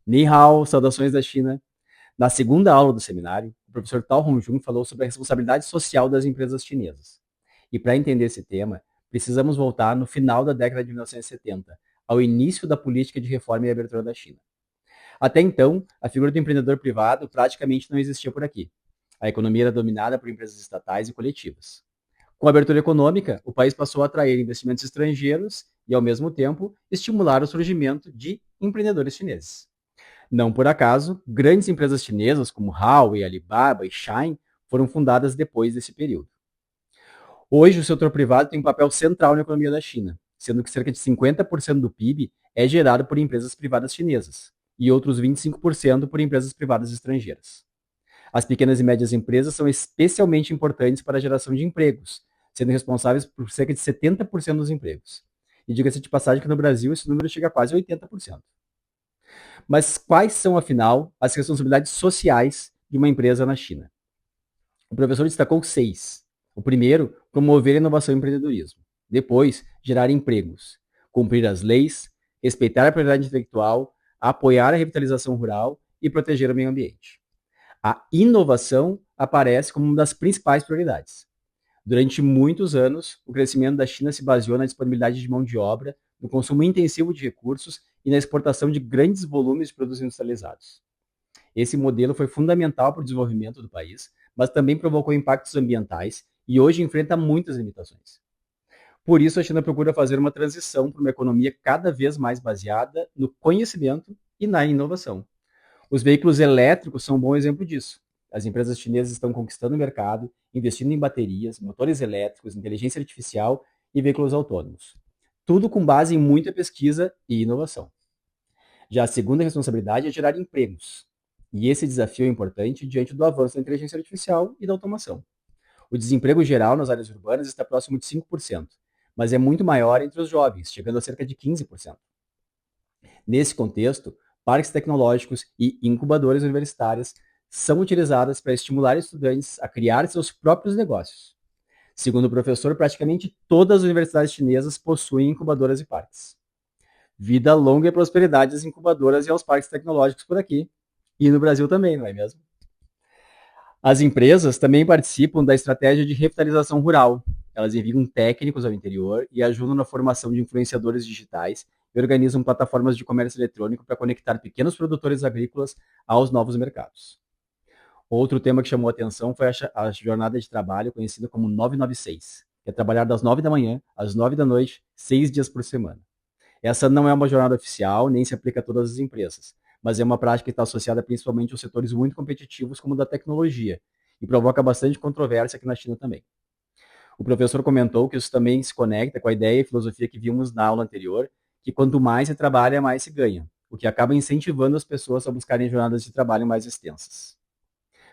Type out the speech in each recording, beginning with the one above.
Ni hao, saudações da China. Na segunda aula do seminário, o professor Tao Hongjun falou sobre a responsabilidade social das empresas chinesas. E para entender esse tema, precisamos voltar no final da década de 1970, ao início da política de reforma e abertura da China. Até então, a figura do empreendedor privado praticamente não existia por aqui. A economia era dominada por empresas estatais e coletivas. Com a abertura econômica, o país passou a atrair investimentos estrangeiros e, ao mesmo tempo, estimular o surgimento de empreendedores chineses. Não por acaso, grandes empresas chinesas como Huawei, Alibaba e Shine foram fundadas depois desse período. Hoje, o setor privado tem um papel central na economia da China, sendo que cerca de 50% do PIB é gerado por empresas privadas chinesas e outros 25% por empresas privadas estrangeiras. As pequenas e médias empresas são especialmente importantes para a geração de empregos, sendo responsáveis por cerca de 70% dos empregos. E diga-se de passagem que no Brasil esse número chega a quase 80%. Mas quais são, afinal, as responsabilidades sociais de uma empresa na China? O professor destacou 6. O primeiro, promover a inovação e empreendedorismo. Depois, gerar empregos. Cumprir as leis, respeitar a propriedade intelectual, apoiar a revitalização rural e proteger o meio ambiente. A inovação aparece como uma das principais prioridades. Durante muitos anos, o crescimento da China se baseou na disponibilidade de mão de obra, no consumo intensivo de recursos e na exportação de grandes volumes de produtos industrializados. Esse modelo foi fundamental para o desenvolvimento do país, mas também provocou impactos ambientais e hoje enfrenta muitas limitações. Por isso, a China procura fazer uma transição para uma economia cada vez mais baseada no conhecimento e na inovação. Os veículos elétricos são um bom exemplo disso. As empresas chinesas estão conquistando o mercado, investindo em baterias, motores elétricos, inteligência artificial e veículos autônomos. Tudo com base em muita pesquisa e inovação. Já a segunda responsabilidade é gerar empregos. E esse desafio é importante diante do avanço da inteligência artificial e da automação. O desemprego geral nas áreas urbanas está próximo de 5%, mas é muito maior entre os jovens, chegando a cerca de 15%. Nesse contexto, parques tecnológicos e incubadoras universitárias são utilizadas para estimular estudantes a criar seus próprios negócios. Segundo o professor, praticamente todas as universidades chinesas possuem incubadoras e parques. Vida longa e prosperidade às incubadoras e aos parques tecnológicos por aqui. E no Brasil também, não é mesmo? As empresas também participam da estratégia de revitalização rural. Elas enviam técnicos ao interior e ajudam na formação de influenciadores digitais e organizam plataformas de comércio eletrônico para conectar pequenos produtores agrícolas aos novos mercados. Outro tema que chamou a atenção foi a jornada de trabalho conhecida como 996, que é trabalhar das 9 da manhã às 9 da noite, 6 dias por semana. Essa não é uma jornada oficial, nem se aplica a todas as empresas, mas é uma prática que está associada principalmente aos setores muito competitivos, como o da tecnologia, e provoca bastante controvérsia aqui na China também. O professor comentou que isso também se conecta com a ideia e filosofia que vimos na aula anterior, que quanto mais se trabalha, mais se ganha, o que acaba incentivando as pessoas a buscarem jornadas de trabalho mais extensas.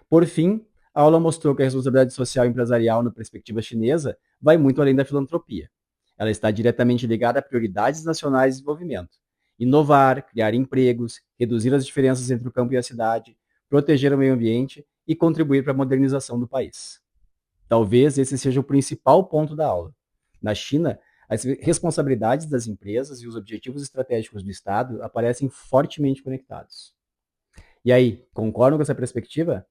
Por fim, a aula mostrou que a responsabilidade social empresarial na perspectiva chinesa vai muito além da filantropia. Ela está diretamente ligada a prioridades nacionais de desenvolvimento. Inovar, criar empregos, reduzir as diferenças entre o campo e a cidade, proteger o meio ambiente e contribuir para a modernização do país. Talvez esse seja o principal ponto da aula. Na China, as responsabilidades das empresas e os objetivos estratégicos do Estado aparecem fortemente conectados. E aí, concordam com essa perspectiva?